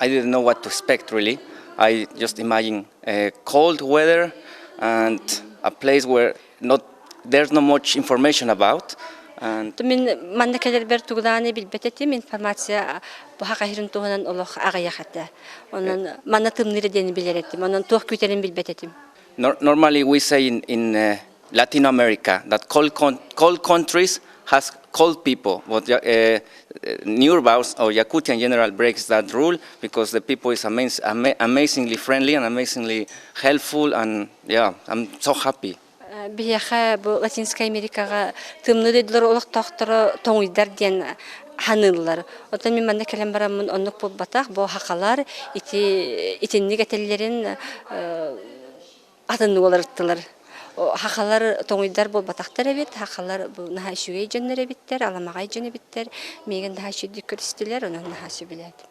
I didn't know what to expect really. I just imagine cold weather and a place where there's not much information about. Min manna keler ber tuglany bilbetetim informasiya bu haqahirun tuğunan oloq ağayaqata. Onun manna tımnire deni bilerettim. Onun tuğ küterin bilbetetim. Normally we say in Latin America that cold countries has cold people, but Nurbaus or Yakutia in general breaks that rule because the people is amazingly friendly and amazingly helpful, and yeah, I'm so happy. Biyaha bu Latinska Amerikaga tımны dediler oloq taqtara toңuйдар ден hanıllar. Otan min manna kelem baramın onluk bol bataq bu haqalar itinlik etellerin adını olarttılar. Haqalar toңуйдар bol bataqtar evet, haqalar bu naha şügey jönlere bitler, alamagay jöne bitler. Megen daha şüddi körüstüler, onun naha şübiledi.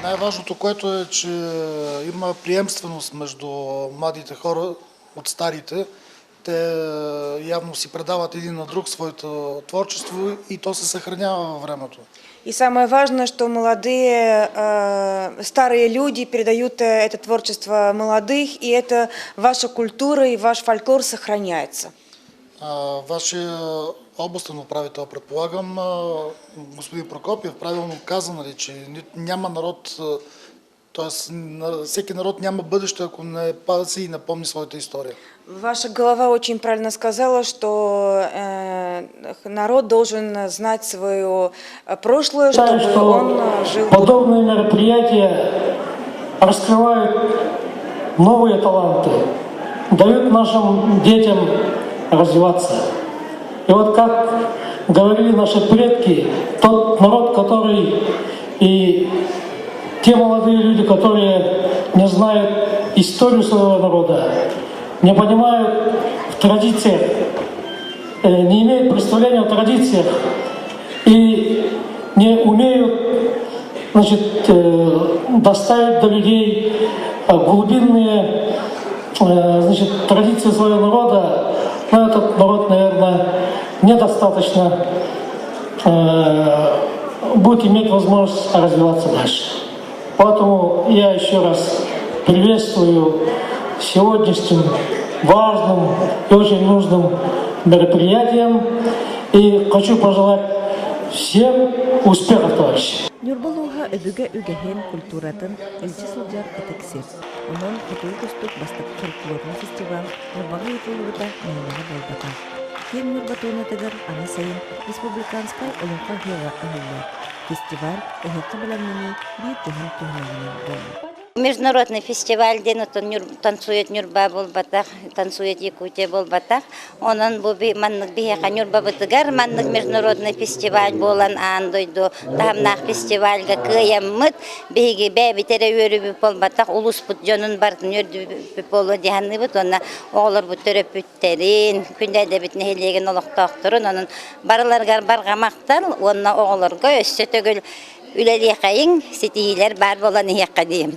Най-важното, което е, че има приемственост между младите хора от старите. Те явно си предават един на друг своето творчество и то се съхранява във времето. И самое важное, что молодые, старые люди передают это творчество молодых, и это ваша культура и ваш фольклор сохраняется. Вашия областен управител, предполагам, господин Прокопиев, правилно каза, че няма народ, т.е. всеки народ няма бъдеще, ако не пази и напомни своята история. Ваша голова очень правильно сказала, что народ должен знать свое прошлое, чтобы он жил. Подобные мероприятия раскрывают новые таланты, дают нашим детям развиваться. И вот как говорили наши предки, тот народ, который и те молодые люди, которые не знают историю своего народа, не понимают в традициях, не имеют представления о традициях и не умеют, значит, доставить до людей глубинные, значит, традиции своего народа, но этот народ, наверное, недостаточно будет иметь возможность развиваться дальше. Поэтому я еще раз приветствую сегодняшним важным и очень нужным мероприятием и хочу пожелать всем успехов, товарищи. Нюрбалуға өбігі үгәхен культуратын әлчі сұлжар әтексер. Онын құтылғыстық бастық фольклорны фестиваль Нюрбаға етілуіда мәйнағы болбата. Кен Нюрбатуына тігір аны сайын республиканскай олыңқа ғыға ұғылы. Фестиваль әхетті білімнені бір түхін түхінігінен болды. Международный фестиваль, где танцует Нюрба болбатах, танцует Якутия болбатах. Онан буби маннык бияка Нюрба бытыгар маннык международный фестиваль болан андойду. Тамнах фестивальга кыяммыт биги бәби тере өрүбү болбатах улус бут жонун бартын өрүбү болу диханны бут. Онна оғлар бут төрөпүттерин, күндәде бит нехелеген олоқтоқтырын. Онын барыларгар баргамактар, онна оғларга өссө төгөл үлелиякайын сетиилер бар болан иякка дейм.